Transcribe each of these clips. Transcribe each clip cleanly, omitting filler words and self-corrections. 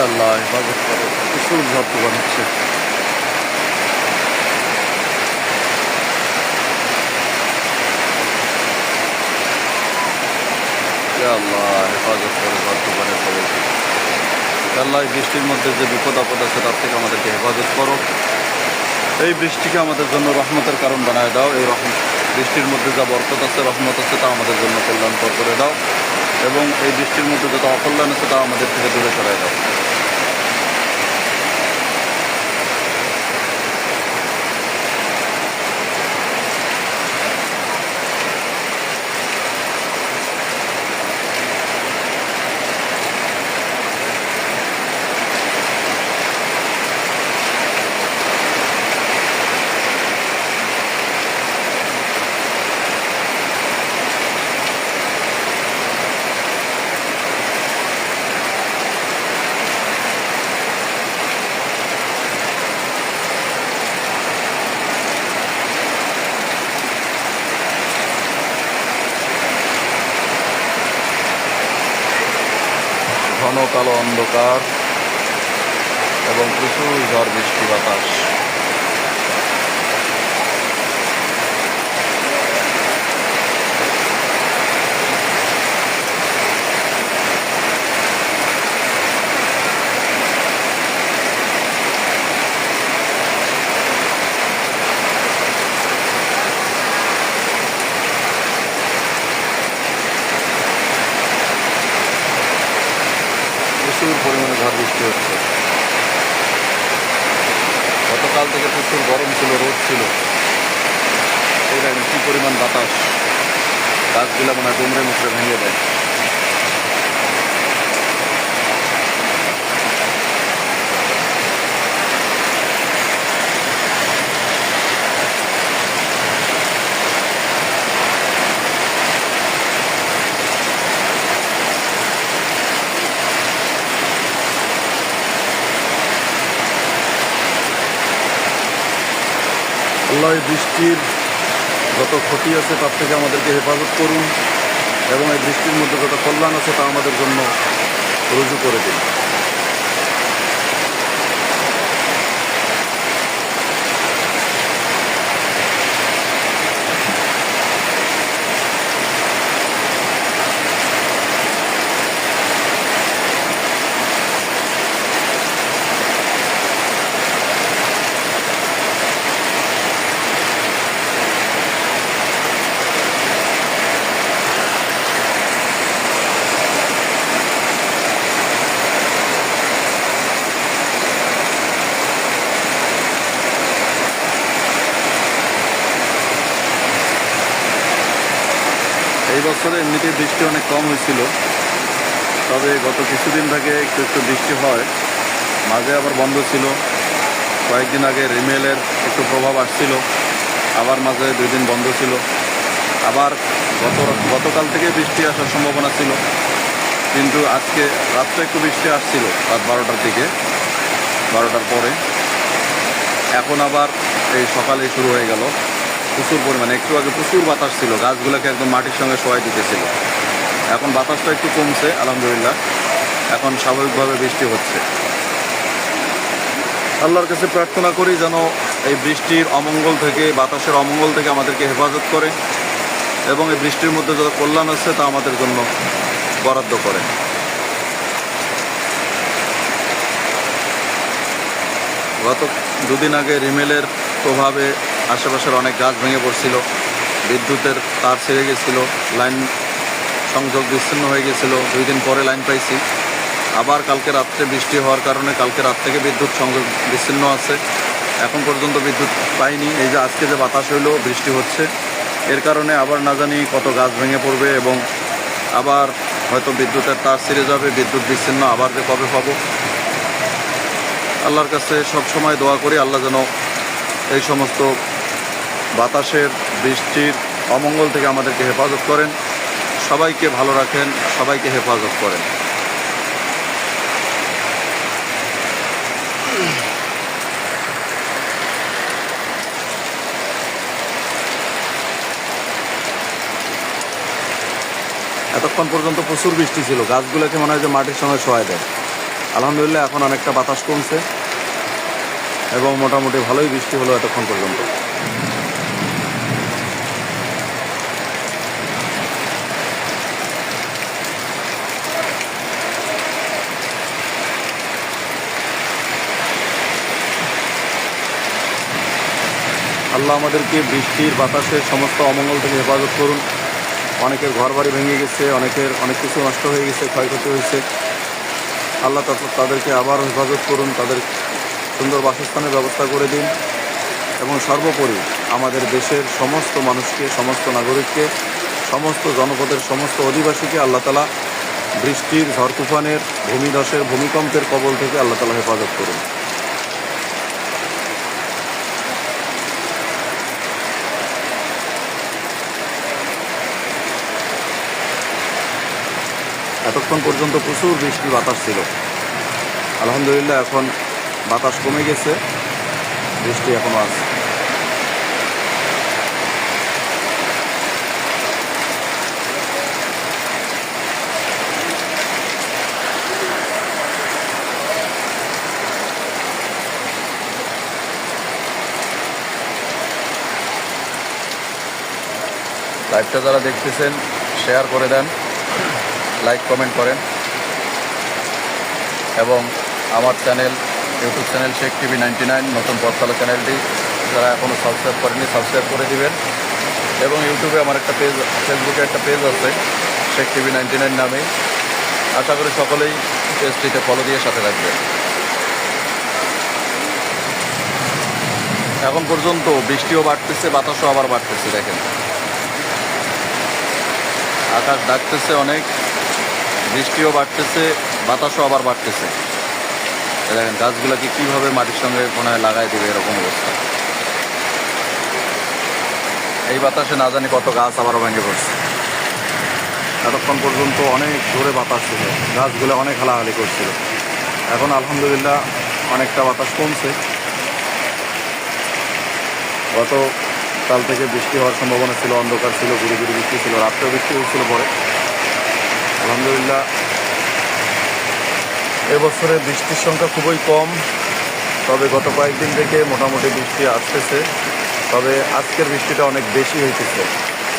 আল্লাহ হেফাজত করো। প্রচুর ঝড় তুফান হচ্ছে। আল্লাহ হেফাজত করো ঝড় তুফানের খবর থেকে। আল্লাহ এই বৃষ্টির মধ্যে যে বিপদ আপদ আছে তার থেকে আমাদেরকে হেফাজত করো। এই বৃষ্টিকে আমাদের জন্য রহমতের কারণ বানায় দাও। এই বৃষ্টির মধ্যে যা বরকত আছে, রহমত আছে, তা আমাদের জন্য কল্যাণকর করে দাও। এবং এই বৃষ্টির মধ্যে যত অকল্যাণ আছে তা আমাদের থেকে দূরে সরাই দাও। ঘন কালো অন্ধকার এবং প্রচুর ঝড় বৃষ্টি বাতাস। প্রচুর পরিমাণে ঝড় বৃষ্টি হচ্ছে। গতকাল থেকে প্রচুর গরম ছিল, রোদ ছিল। এই দেখেন কি পরিমাণ বাতাস, গাছগুলা মনে হয় ডুমরে মুখরে ভেঙে দেয়। আল্লাহ এই বৃষ্টির যত ক্ষতি আছে তার থেকে আমাদেরকে হেফাজত করুন এবং এই বৃষ্টির মধ্যে যত কল্যাণ আছে তা আমাদের জন্য রুজু করে দিন। এই বছরে এমনিতে বৃষ্টি অনেক কম হয়েছিল, তবে গত কিছুদিন থেকে একটু একটু বৃষ্টি হয়, মাঝে আবার বন্ধ ছিল। কয়েকদিন আগে রিমেলের একটু প্রভাব আসছিল, আবার মাঝে 2 দিন বন্ধ ছিল। আবার গতকাল থেকে বৃষ্টি আসার সম্ভাবনা ছিল, কিন্তু আজকে রাত্রে একটু বৃষ্টি আসছিল রাত 12টার দিকে, 12টার পরে। এখন আবার এই সকালে শুরু হয়ে গেল প্রচুর পরিমাণে। একটু আগে প্রচুর বাতাস ছিল, গাছগুলোকে একদম মাটির সঙ্গে শোয়াই দিতেছিল। এখন বাতাসটা একটু কমছে আলহামদুলিল্লাহ, এখন স্বাভাবিকভাবে বৃষ্টি হচ্ছে। আল্লাহর কাছে প্রার্থনা করি যেন এই বৃষ্টির অমঙ্গল থেকে, বাতাসের অমঙ্গল থেকে আমাদেরকে হেফাজত করে এবং এই বৃষ্টির মধ্যে যত কল্যাণ আছে তা আমাদের জন্য বরাদ্দ করে। গত 2 দিন আগে রিমেলের প্রভাবে আশেপাশের অনেক গাছ ভেঙে পড়ছিল, বিদ্যুতের তার ছিঁড়ে গেছিল, লাইন সংযোগ বিচ্ছিন্ন হয়ে গেছিল। 2 দিন পরে লাইন পাইছি। আবার কালকে রাত্রে বৃষ্টি হওয়ার কারণে কালকে রাত থেকে বিদ্যুৎ সংযোগ বিচ্ছিন্ন আছে, এখন পর্যন্ত বিদ্যুৎ পাইনি। এই যে আজকে যে বাতাস হইলো, বৃষ্টি হচ্ছে, এর কারণে আবার না জানি কত গাছ ভেঙে পড়বে এবং আবার হয়তো বিদ্যুতের তার ছিঁড়ে যাবে, বিদ্যুৎ বিচ্ছিন্ন আবার যে কবে পাবো। আল্লাহর কাছে সব সময় দোয়া করি আল্লাহ যেন এই সমস্ত বাতাসের, বৃষ্টির অমঙ্গল থেকে আমাদেরকে হেফাজত করেন, সবাইকে ভালো রাখেন, সবাইকে হেফাজত করেন। এতক্ষণ পর্যন্ত প্রচুর বৃষ্টি ছিল, গাছগুলোকে মনে হয় যে মাটির সঙ্গে শোয়ায় দেয়। আলহামদুলিল্লাহ এখন অনেকটা বাতাস কমছে এবং মোটামুটি ভালোই বৃষ্টি হলো এতক্ষণ পর্যন্ত। আল্লাহ আমাদেরকে বৃষ্টির বাতাসের সমস্ত অমঙ্গল থেকে হেফাজত করুন। অনেকের ঘর বাড়ি ভেঙে গেছে, অনেকের অনেক কিছু নষ্ট হয়ে গেছে, ক্ষয়ক্ষতি হয়েছে। আল্লাহ তাদেরকে আবার হেফাজত করুন, তাদের সুন্দর বাসস্থানের ব্যবস্থা করে দিন এবং সর্বোপরি আমাদের দেশের সমস্ত মানুষকে, সমস্ত নাগরিককে, সমস্ত জনপদের সমস্ত অধিবাসীকে আল্লাহ তাআলা বৃষ্টির, ঝড় তুফানের, ভূমিধসের, ভূমিকম্পের কবল থেকে আল্লাহ তাআলা হেফাজত করুন। এতক্ষণ পর্যন্ত প্রচুর বৃষ্টি বাতাস ছিল। আলহামদুলিল্লাহ এখন বাতাস কমে গেছে, বৃষ্টি এখনো আছে। লাইভটা যারা দেখতেছেন শেয়ার করে দেন, লাইক কমেন্ট করেন এবং আমার channel, YouTube channel Sheikh TV 99 নতুন পথচলা চ্যানেলটি যারা এখনও সাবস্ক্রাইব করেনি সাবস্ক্রাইব করে দিবেন এবং ইউটিউবে আমার একটা পেজ, ফেসবুকে একটা পেজ আছে শেখ টিভি 99 নামে। আশা করি সকলেই পেজটিতে ফলো দিয়ে সাথে থাকবেন। এখন পর্যন্ত বৃষ্টিও বাড়তেছে, বাতাসও আবার বাড়তেছে। দেখেন আকাশ ডাকতেছে অনেক, বৃষ্টিও বাড়তেছে, বাতাসও আবার বাড়তেছে। দেখেন গাছগুলোকে কীভাবে মাটির সঙ্গে মনে হয় লাগাই দেবে এরকম অবস্থা। এই বাতাসে না জানি কত গাছ আবারও ভেঙে পড়ছে। এতক্ষণ পর্যন্ত অনেক জোরে বাতাস ছিল, গাছগুলো অনেক হালাহালি করছিল। এখন আলহামদুলিল্লাহ অনেকটা বাতাস কমছে। গতকাল থেকে বৃষ্টি হওয়ার সম্ভাবনা ছিল, অন্ধকার ছিল, গুড়ি গুড়ি বৃষ্টি ছিল, রাত্রেও বৃষ্টি হচ্ছিল। পরে আলহামদুলিল্লাহ এবছরে বৃষ্টির সংখ্যা খুবই কম, তবে গত কয়েকদিন থেকে মোটামুটি বৃষ্টি আসতেছে। তবে আজকের বৃষ্টিটা অনেক বেশি হইতেছে,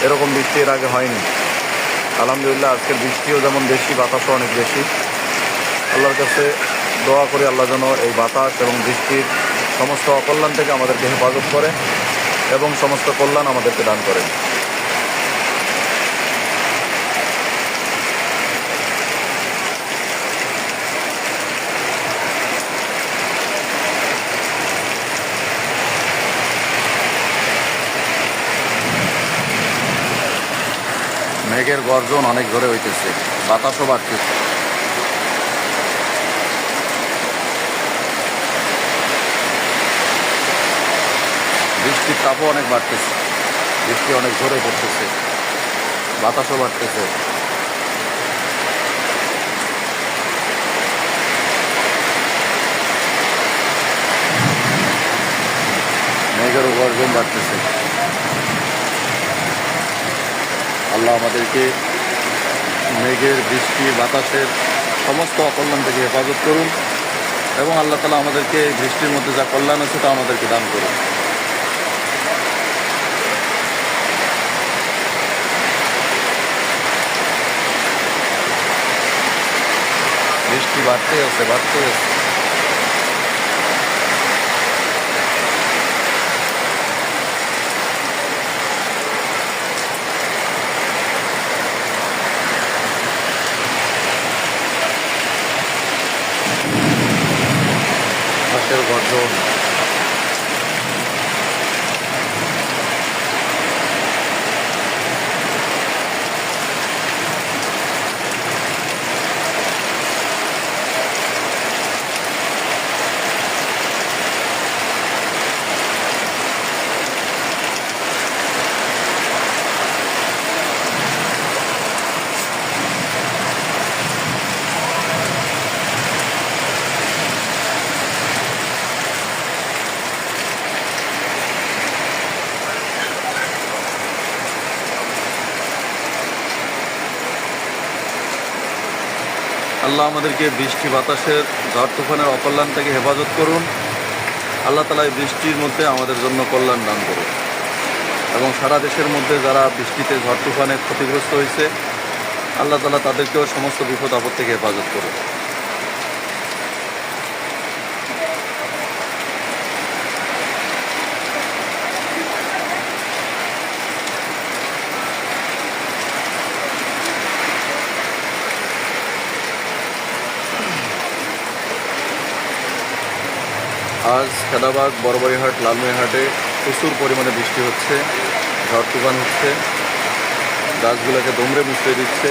এরকম বৃষ্টি এর আগে হয়নি। আলহামদুলিল্লাহ আজকের বৃষ্টিও যেমন বেশি, বাতাসও অনেক বেশি। আল্লাহর কাছে দোয়া করি আল্লাহ যেন এই বাতাস এবং বৃষ্টির সমস্ত অকল্যাণ থেকে আমাদেরকে হেফাজত করে এবং সমস্ত কল্যাণ আমাদেরকে দান করে। মেঘের গর্জন অনেক জোরে হইতেছে, বাতাসও বাড়তেছে। বৃষ্টির তাপও অনেক বাড়তেছে, বৃষ্টি অনেক জোরে পড়তেছে, বাতাসও বাড়তেছে। মেঘেরও গর্জন বাড়তেছে। আল্লাহ আমাদেরকে মেঘের, বৃষ্টি, বাতাসের সমস্ত অকল্যাণ থেকে হেফাজত করুন এবং আল্লাহ তাআলা আমাদেরকে এই বৃষ্টির মধ্যে যা কল্যাণ আছে তা আমাদেরকে দান করুন। বৃষ্টি বাড়তেই আছে, বাড়তেই আছে। বাতাসের গর্জন, আল্লাহ আমাদেরকে বৃষ্টি বাতাসের ঝড় তুফানের অকল্যাণ থেকে হেফাজত করুন। আল্লাহ তাআলা এই বৃষ্টির মধ্যে আমাদের জন্য কল্যাণ দান করুন এবং সারা দেশের মধ্যে যারা বৃষ্টিতে ঝড় তুফানে ক্ষতিগ্রস্ত হয়েছে আল্লাহ তাআলা তাদেরকেও সমস্ত বিপদ আপদ থেকে হেফাজত করুন। আজ খেলাবাগ, বড়বাড়িহাট, লালমনিরহাটে প্রচুর পরিমাণে বৃষ্টি হচ্ছে, ঝড় তুফান হচ্ছে, গাছগুলোকে দুমড়ে মুচড়ে দিচ্ছে।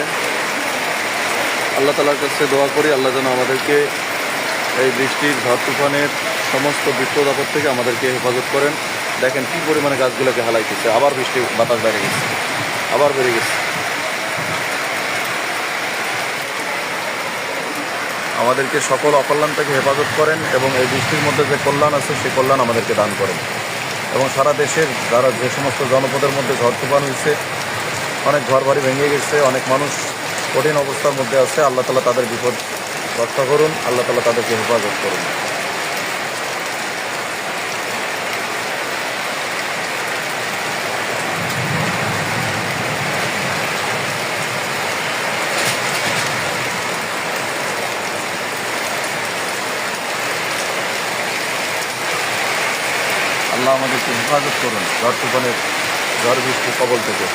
আল্লাহ তাআলার কাছে দোয়া করি আল্লাহ যেন আমাদেরকে এই বৃষ্টির ঝড় তুফানের সমস্ত বিপদ আপদ থেকে আমাদেরকে হেফাজত করেন। দেখেন কী পরিমাণে গাছগুলোকে হালাইতেছে, আবার বৃষ্টি বাতাস বেড়ে গেছে, আবার বেড়ে গেছে। আমাদেরকে সকল অকল্যাণ থেকে হেফাজত করেন এবং এই বৃষ্টির মধ্যে যে কল্যাণ আছে সেই কল্যাণ আমাদেরকে দান করেন এবং সারা দেশের যারা যে সমস্ত জনপদের মধ্যে ঝড় তুফান হয়েছে, অনেক ঘরবাড়ি ভেঙে গেছে, অনেক মানুষ কঠিন অবস্থার মধ্যে আছে, আল্লাহ তাআলা তাদের বিপদ রক্ষা করুন, আল্লাহ তাআলা তাদেরকে হেফাজত করুন। আল্লাহ আমাদেরকে হেফাজত করুন ঝড় তুফানের ঝড় বৃষ্টির কবল থেকে।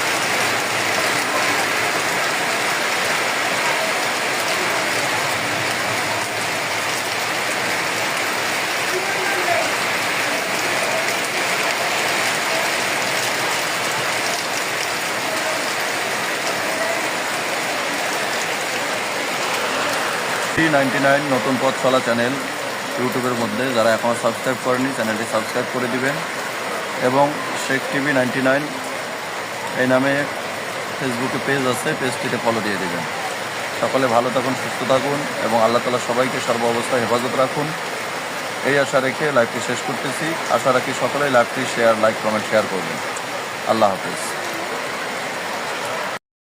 T99 নতুন পথ চলা চ্যানেল ইউটিউবের মধ্যে যারা এখনও সাবস্ক্রাইব করেনি চ্যানেলটি সাবস্ক্রাইব করে দিবেন এবং শেখ টিভি 99 এই নামে ফেসবুকে পেজ আছে, পেজটিতে ফলো দিয়ে দেবেন। সকলে ভালো থাকুন, সুস্থ থাকুন এবং আল্লাহ তাআলা সবাইকে সর্ব অবস্থায় হেফাজত রাখুন, এই আশা রেখে লাইভটি শেষ করতেছি। আশা রাখি সকলেই লাইভটি শেয়ার, লাইক, কমেন্ট, শেয়ার করবেন। আল্লাহ হাফেজ।